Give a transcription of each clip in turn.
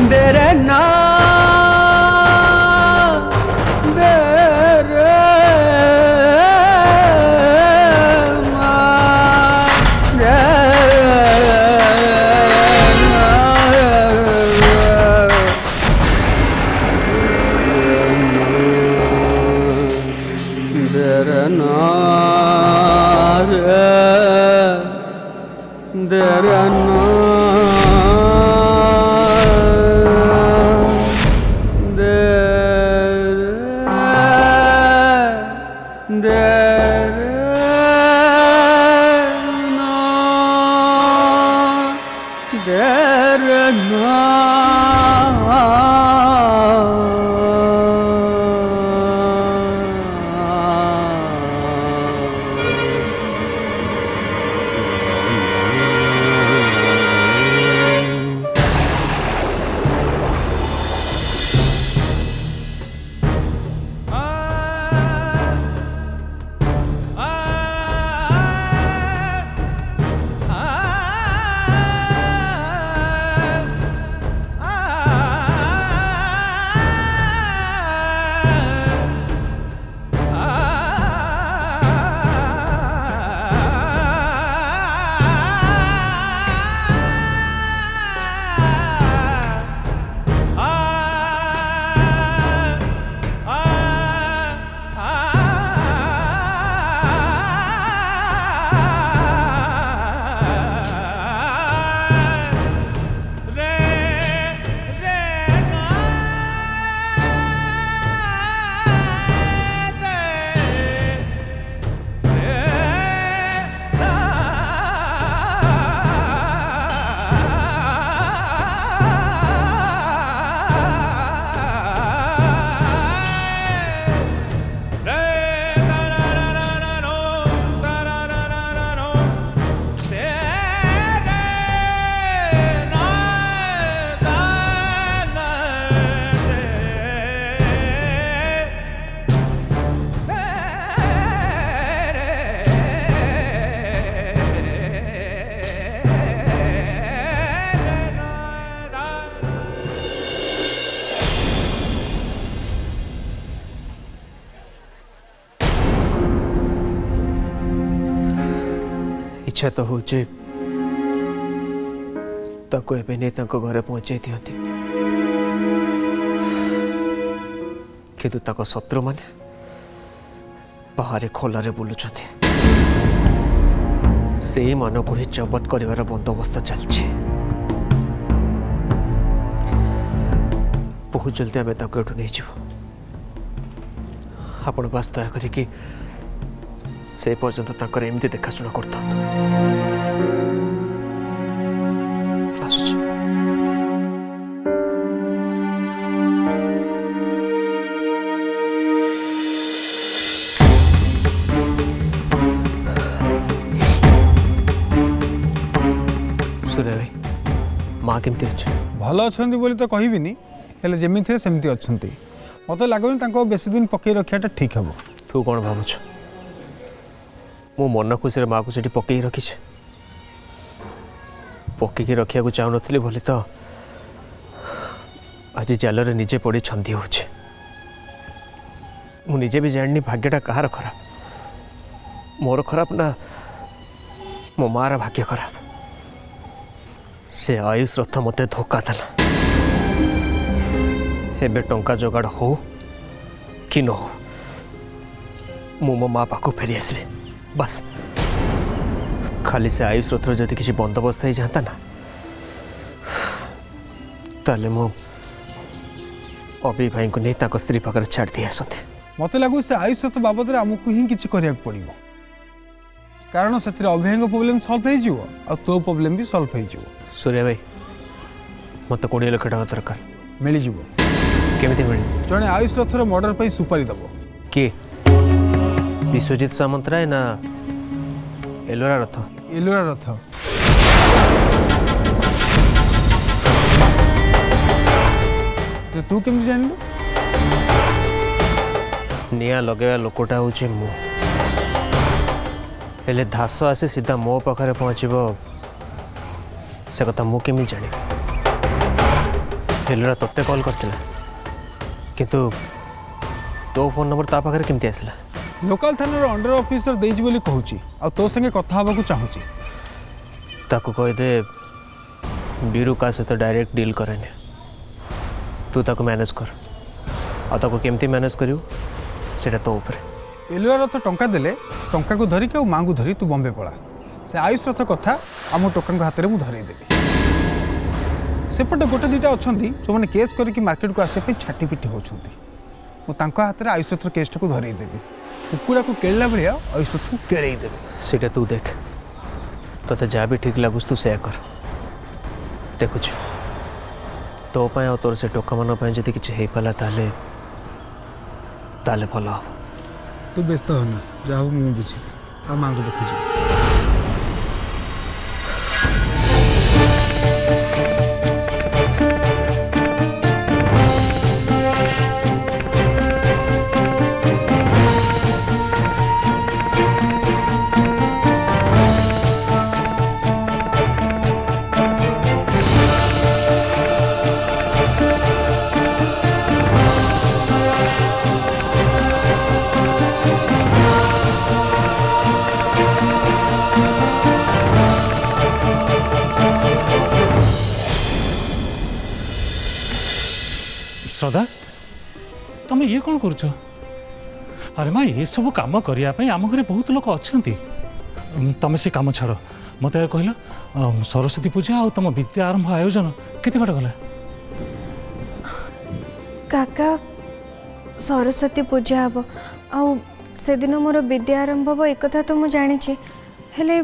देरे ना देरे मा देरे ना देरे ना इच्छा तो हूँ नहीं घरे पहुंचाई दिखती किंतु शत्रु माने बाहर खोलारे बुलुचंती से मान को ही जबत कर बंदोबस्त चलछि बहुत जल्दी आम एठू नहीं जीव आपण बास दया करी से पर्यंत ताकर एमती देखाशुना करता सूर्य भाई माँ केमती अच्छे भल अच्छा बोली तो कहबिनी हेले जमी थे सेमती अच्छा मत लगुनि बेसी दिन पकई रखाटा ठीक हम तू कौन भावुच मो मन खुशी माँ को सेठी पकई रखी पकईकी रखा चाहून बोली तो आज जाल निजे पड़ी छंदी होजे भी जाननी भाग्यटा कहार खराब मोर खराब ना मो मार भाग्य खराब से आयुष रथ मते धोखा देला एबे टंका जोगाड़ हो कि न हो मु मो माँ पाखु फेरी आसबी बस खाली से आयुष रथर जदि किसी बंदोबस्त हो जाता ना ताले मो अभी भाई को नहीं ताको स्त्री पाखर छाड़ दी आसते मत लगू से आयुष रथ बाबद आमको ही किसी करिया पड़ो कारण से अभिभाई प्रोब्लेम सल्व हो तो प्रोब्लेम भी सल्व हो सूर्य भाई मत 20 लाख टका दरकार मिल केमिति मिल जड़े आयुष रथर मर्डर पर सुपारी दब किए विश्वजीत सामंतराय ना एलोरा रथ तो तू केमती जानलु निया लगेवा लोकटा हूँ मु हेले धास आसी सीधा मो पाखे पहुँचब से कथा मु केमी जानी एलोरा तोते कॉल करथिला किंतु तो फोन नंबर ता पाखरे केमती आसला लोकल थाना अंडर ऑफिसर देइछि बोली कहूची आ तो संगे कथा हबाकू चाहूची ताको कह दे बीरू का सहित डायरेक्ट डील करेनि तू ताको मैनेज कर आ ताको केमती मैनेज करियो सेटा तो ऊपर एलुआर रथ टंका देले टंका को धरिक आ माँ को धरी तू बॉम्बे पड़ा से आयुष रथ कथा आम टोका हाथ में धरई देवी सेपटे गोटे दुईटा अच्छा जो मैंने केस करके मार्केट को आसपा छाटी पिटी होती हाथ में आयुष रथर केसटा को धरई देवी कुकुड़ा को केला भाया आयुष रथ को केड़े देवी सेटा तू देख तो जहाँ भी ठीक लगुच तू से कर देखुच तो और तोर से टोका मान जब किसी हो पाला ताले भल हम तू व्यस्त होना जहाँ मुझे बुझे आ माँ को देखुची श्रद्धा तुम ये कौन कर अरे माँ ये सब कम करने आम घर बहुत लोग अच्छा तुम से कम छाड़ मत कहल सरस्वती पूजा और तुम विद्या आरंभ आयोजन केते बाट गला काका सरस्वती पूजा हम से दिन मोर विद्या आरंभ हम एक तो मुझे जानी हेले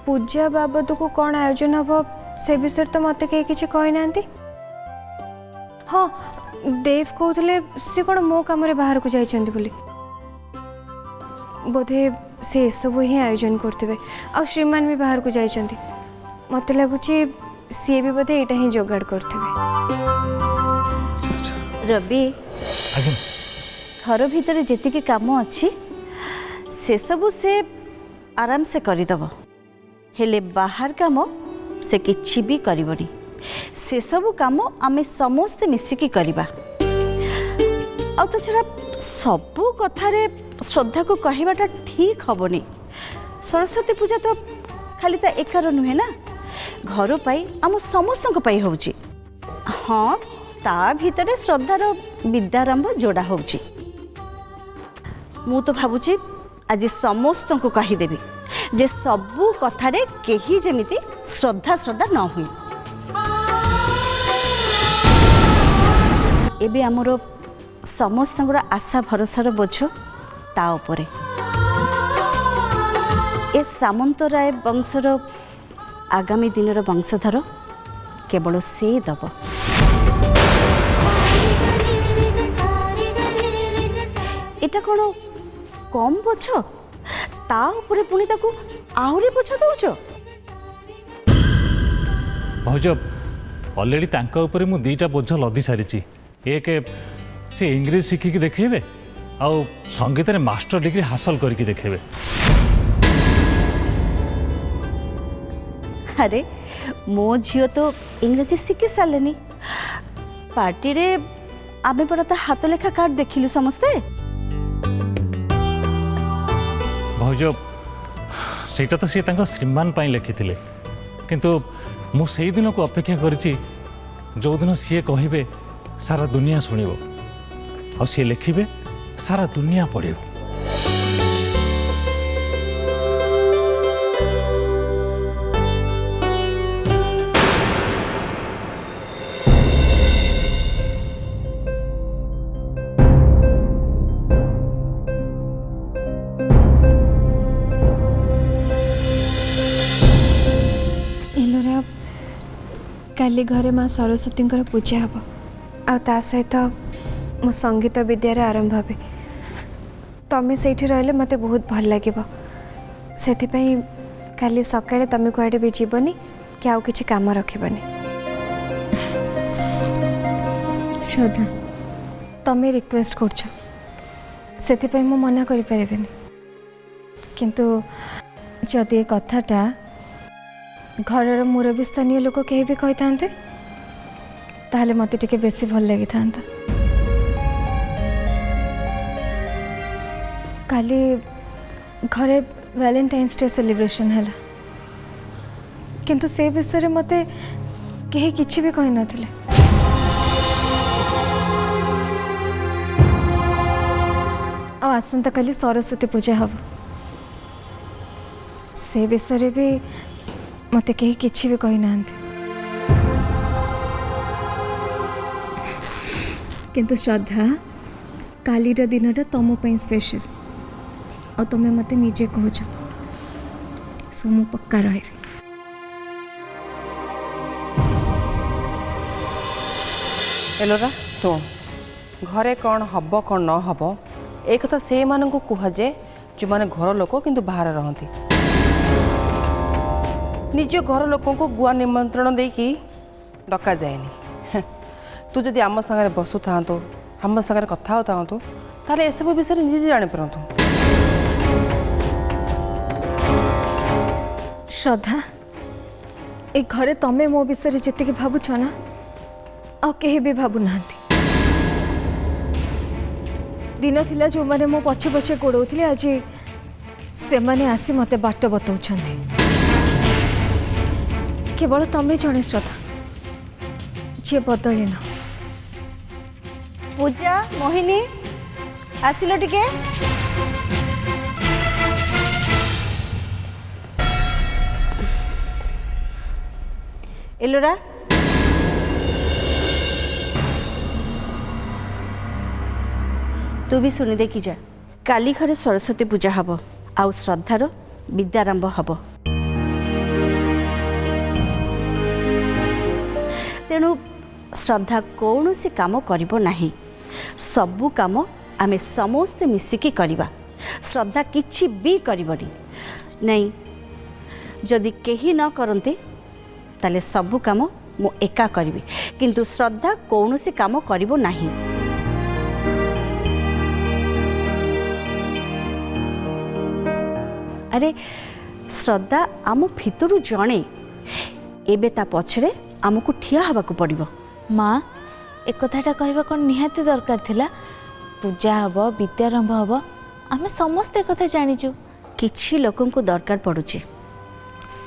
पूजा बाबद को कौन आयोजन हम से विषय तो मत कहीं किसी कही ना हाँ देव कहते सी कौन मो कम बाहर को जाइछन्ति बोली बोधे से सब ही आयोजन करते आ श्रीमान भी बाहर को जाइछन्ति मत लगुच सी भी बोधे यहाँ ही जोगाड़ करते रवि घर भीतर जी काम अच्छी से सब से आराम से करदब हेले बाहर काम से किछि भी करबनी से सब काम आमे समस्ते मिसिकी करिबा आ तो छड़ा सबू कथारे श्रद्धा को कहवाटा ठीक हेनी सरस्वती पूजा तो खाली ता एकार नुहे ना घर पाई आम समस्त होची हाँ ता भीतर श्रद्धार विद्यारंभ जोड़ा होची मु तो भावुची आज समस्त को कहीदेवी जे सबू कथारे केही जेमिति श्रद्धा श्रद्धा न हुई एबे आमर समस्त आशा भरोसार बोझ ता उपरे ए सामंतराय वंशर आगामी दिनर वंशधर केवल से दब एटा कौन कम बोझ ता उपरे पुणी ताकू आहरी बोझ दौच भाज अलरेडी तांका ऊपर मु दुईटा बोझ लदी सारी एक से इंग्लिश शिखिकी देखेबे आउ संगीत रे मास्टर डिग्री हासिल करके देखेबे अरे मो झील तो इंग्रजी शिखी सारे पार्टी रे आमे पड़ा तो हाथ लेखा कार्ड देखिलु समस्ते भाज सेटा तो सी तांका श्रीमान पाई लिखिथिले किंतु मु सेई दिन को अपेक्षा करिछि जो दिन सी कहिबे सारा दुनिया शुणव और सी लिखे सारा दुनिया पढ़ एलोरा काली घरे माँ सरस्वती पूजा हम आ सहित मो संगीत विद्यार आरंभ हे तमें से रहिले मते बहुत भल लगे से काली सकाळे तमें कुआडे भी जीवनी कि आउ किछि काम रखिबनी श्रद्धा तमें रिक्वेस्ट करछ से मु मना करि परिबेनी किंतु जदि ए कथाटा घरर मुरबी स्थानीय लोक कहीं भी कही था ताहले मते टिके बेसी भल लगी था। काली घरे वैलेंटाइन्स डे सेलिब्रेशन है, किंतु से विषय मते कहीं किछि भी कहि नथिले। आसंता काली सरस्वती पूजा हम, से विषय भी मते कहीं किछि भी कहि नांती। किंतु श्रद्धा कालीर दिनटा तुम स्पेशल, और तुम्हें मते निजे कहूच, सो मु पक्का रही। एलोरा शुण, घरे कौन हब कौन न हब एक कथा से मानू कहुए जो मैंने घर लोक किंतु बाहर रहती। निज घर लोक गुआ निमंत्रण देकी डका जाए। तू जदि आम सागर बसु था आम सागर कथा होता ताले एसबू विषय निजे जापारतु। श्रद्धा ए घरे तमें मो विषय जी भावुच ना आ कहीं भी भावु ना। दिन थिला जो माने मो पछे पछे गोड़ौथिले आज से माने आसी मते बाट बताउछंती। केवल तमें जणे श्रद्धा जे बदली ना। पूजा मोहिनी आसिलो टिके। एलोरा तू भी शुणी देखी जा। काली घरे सरस्वती पूजा हब, आउ श्रद्धार विद्यारंभ हब। तेणु श्रद्धा कौन सी काम करिबो नाही, सबु काम आमे समस्ते मिसिकी करिबा। श्रद्धा किछि भी करिबनी नहीं। जदि केही न करते ताले सबु काम मु एका करिबी, किंतु श्रद्धा कौन सी काम करिबो नाही। अरे श्रद्धा आम भितरु जणे, एबे ता पछरे आमको ठिया हबाकू पड़िबो। माँ एक कथाटा कहवा कौन निहाती दरकार थिला। पूजा हब, विद्यारंभ हब, आमे समस्ते कथा जानिचु। किछि लोकंकु दरकार पड़ुची,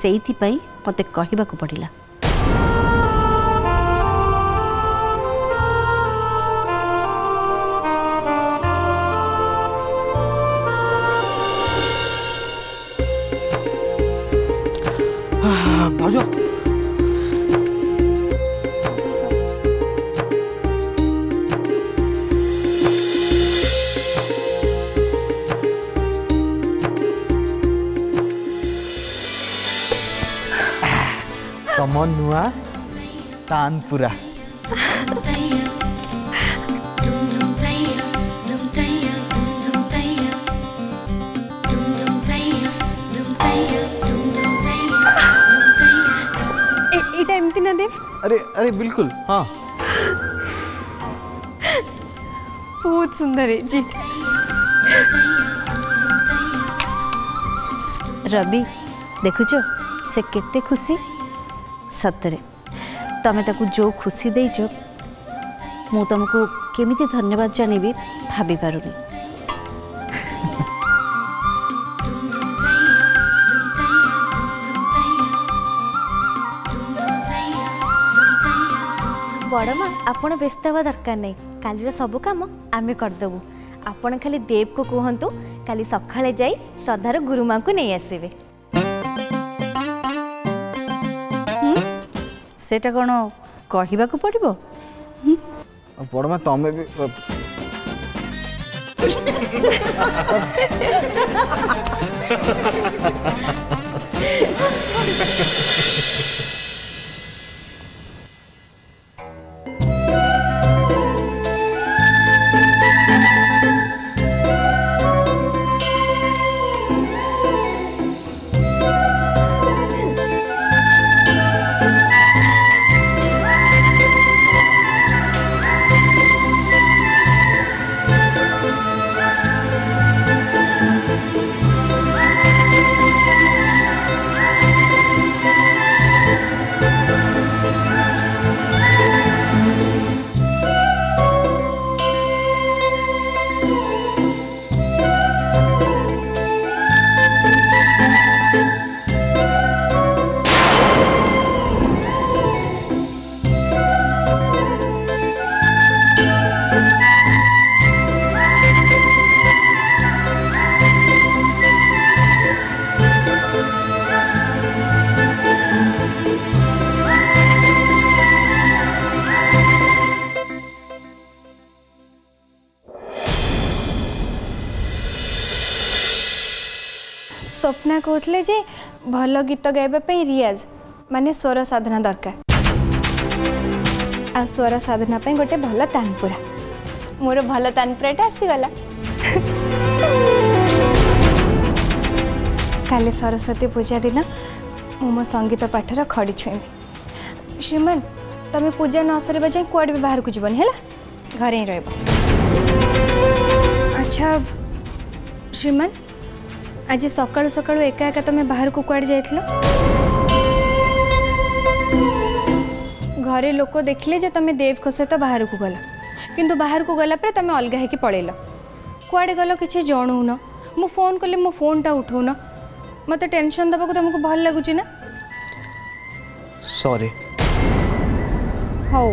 सेइथि पई मते कहिबाकू पड़िला। भाउज तम नुआ तानपुरा एटा एमती ना देव। अरे अरे बिल्कुल हाँ बहुत सुंदर है जी। रवि देखुचो से केते खुशी। सतरे तमे ताकू जो खुशी देइचो मु तुमको केमिति धन्यवाद जानिबी भाभी पारुनी। बड़ माँ आपण व्यस्त हवा दरकार नहीं, कालीर सब काम आमे करदेबू। आपण खाली देव को कहतु काली सकाळे जाई श्रद्धार गुरुमा को नहीं आसबे। सेटा कोन कहिबाकू पड़िबो? बड़मा तमें भी नना कहते जे भल गीत गाइबा रियाज माने स्वर साधना दरकार आ स्वर साधना गोटे भल तानपुरा मोर भल तानपुराटा आसीगला काली सरस्वती पूजा दिन मो संगीत पाठर खड़ी छुईबी श्रीमान तमें पूजा न सर जाए कुआड़े भी बाहर को जीवन है घरे ही रह। अच्छा श्रीमान आज सकाळु सकाळु एका एका तमें बाहर को कुआड़े जाइथिलो घरे लोक देखले जे तमें देव को सहित बाहर को गल किंतु बाहर को गला पर तमें अलग है कि पळेल कुआड़े गल किसी जणौन मु फोन कले मो फोनटा उठौन मत टेंशन दबा को तुमको भल लगुच ना सॉरी हो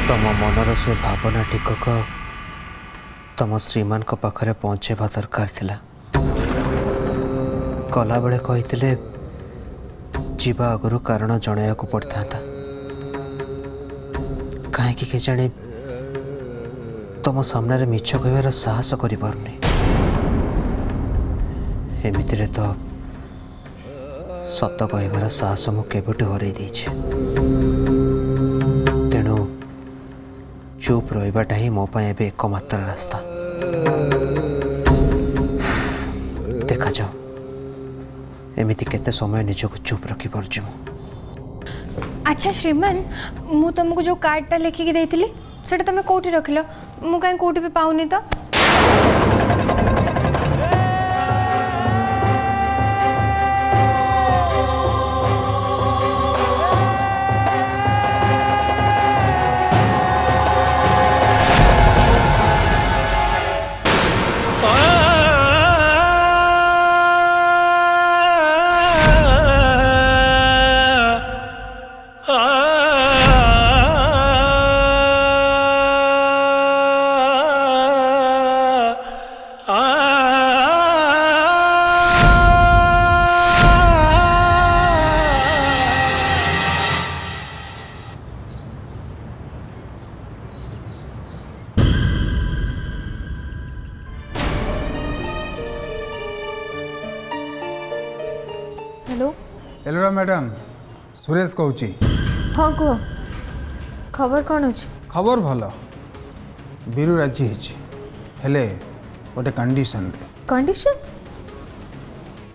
तम मनर से भावना टिकक तम श्रीमान को पाखरे पहुँचेबा दरकार थिला गला बेले कहिथिले जीवा आगुरु कारण जणाया को पड़ता था कहीं के जाने तुम सामने रे मिछ कहबार साहस करि पारुनी एमितिरे तो सत कहबार साहस मु केबेटू हरई देछि तेणु चुप रहिबाटा ही मो पाए एबे एकमात्र रास्ता देखा जाओ एमिति केते समय निजको चुप रखी पारुछि मु। अच्छा श्रीमान मु तुमको जो कार्डटा लिखिकी देइथिली सेटा तमे कोठी रखिलो मु काई कोठी भी पाउनी तो हेलो हेलो मैडम सुरेश कहूँ। हाँ कह खबर कौन अच्छी खबर भल बीरू राजी हेले गोटे कंडीशन कंडीशन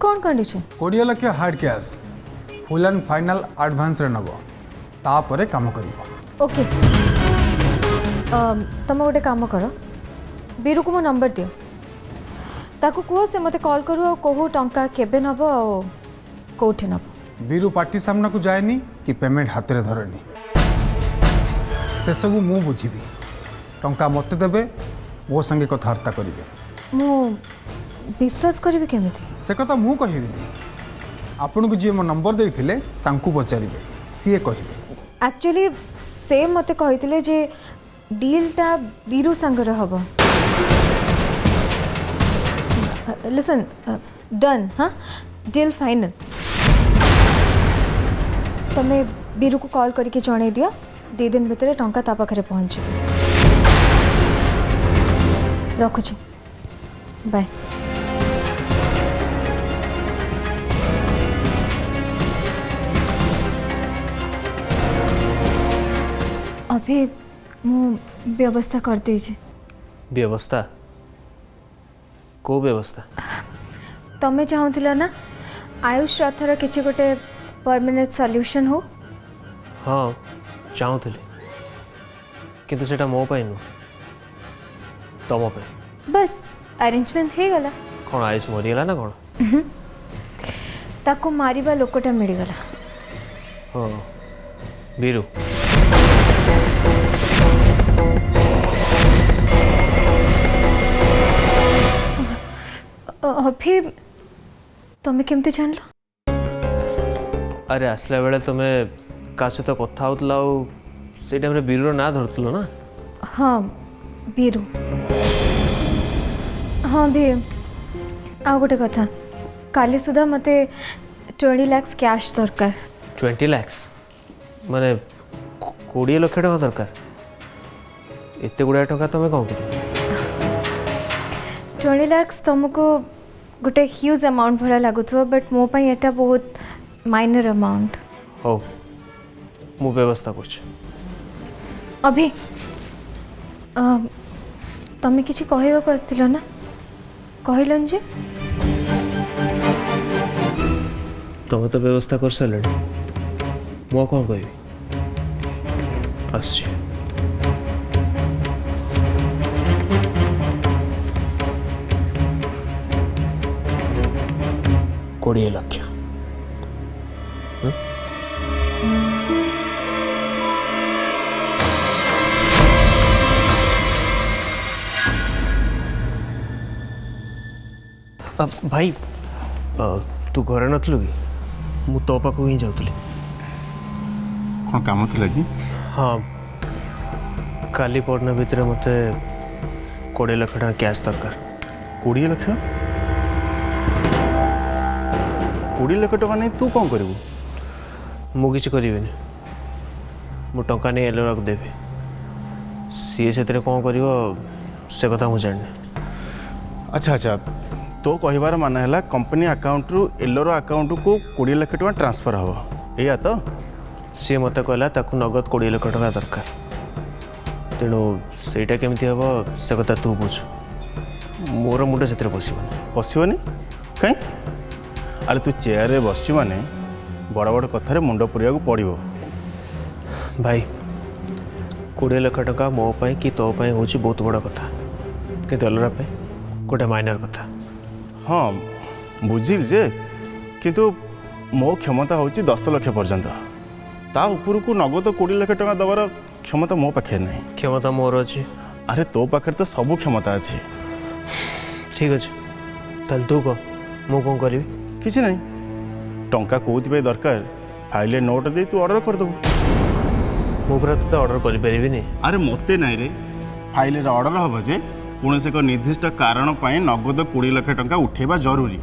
कौन condition 20 lakh hard cash full and final advance रे नब तापरे काम करिवो। ओके तुम गोटे काम कर बीरू को मो नंबर दियो ताको कह से मते कॉल करू आ कहू टंका केबे नब आ कोठे नब बीरू पार्टी सामना को जाएनी कि पेमेंट हाथ रे धरेनी से सब मु बुझीबी टंका मते देबे वो संगे कथबार्ता करिवे मो विश्वास करिवे केमिति से कथा मु कहिबिनी आपन को जे मो नंबर देइथिले तांकू पचारिबे सीए कहिबे एक्चुअली से मते कहितिले जे डीलटा बीरू संगे हबो लिसन डन हाँ डील फाइनल तमें बीरू को कॉल करके जन दिया 2 दिन भितर टंका ता पाखरे पहुँच रखुची बाय। अभी मु व्यवस्था कर दीजिए। व्यवस्था को व्यवस्था तमें चाहूला ना आयुष रथर किसी गोटे परमानेंट सॉल्यूशन हो। हाँ चाहूली किंतु सेटा मो पाई नु तम पे बस अरेंजमेंट हो गला कौन आयुष मरीगला ना कौन ताको मारिबा लोकटा मिलगला। हाँ बीरू अभी तुम्हें केमती जान लो अरे आसला बेले तुम्हें का सहित कथा होतला से टाइम बीरू ना धरतलो ना। हाँ बीरू हाँ भी आ गोटे कथा काली सुधा मते 20 लाख कैश दरकार। 20 लाख माने 20 लाख टका दरकार एते गुड़ा टका तुम कौन कर 20 lakhs तुमको गोटे ह्यूज अमाउंट भाया लगुव बट मो पाई एटा बहुत माइनर अमाउंट हो मु व्यवस्था कर अभी तमें किसी कहवाक आसथिल ना कहलन जे तुम तो व्यवस्था कर सारे मु कौन कह आस 20 लाख भाई तू घरे नथलु कि मु तो पाखु ही जाउतली कौन काम थी कि हाँ काली पड़ना भितर मते 20 लाख टका कैश दरकार 20 लाख 20 लाख टका नहीं तू कौन करू मु किसी करिविनी मु टंका नहीं एलोरा को देवी सी से कौन कर से कथा मु जानी अच्छा अच्छा तो कहबार मान है कंपनी अकाउंट रु एलोर अकाउंट को 20 लाख टका ट्रांसफर हम या तो सी मत कहला ताकू नगद 20 लाख टका दरकार तेणु सेटा केमती हम से कथा तू बुझ मोर मुंड से पशनी कहीं अरे तू चेयर रे बस माने बड़ बड़ कथार मुंड पुरिया पड़ो भाई 20 लाख टका मो पाई कि तो पाई होची बहुत बड़ कथा कि अलरा पे गोटे माइनर कथा हाँ बुझिल जे किंतु मो क्षमता हूँ 10 लाख पर्यंत ता ऊपर को नगद 20 लाख टका दबार क्षमता मो पाखे नहीं क्षमता मोर अच्छी अरे तो पाखे तो सब क्षमता अच्छी ठीक अच्छे ताल तू कह मु कौन करी किसी नहीं टंका कौन दरकार फाइल नोट दे तू ऑर्डर करदेबू मु पूरा तो ऑर्डर कर पारिबिनी अरे मते नहीं रे फाइल ऑर्डर हम जे कौन से एक निर्दिष्ट कारण नगद 20 लाख टंका उठेबा जरूरी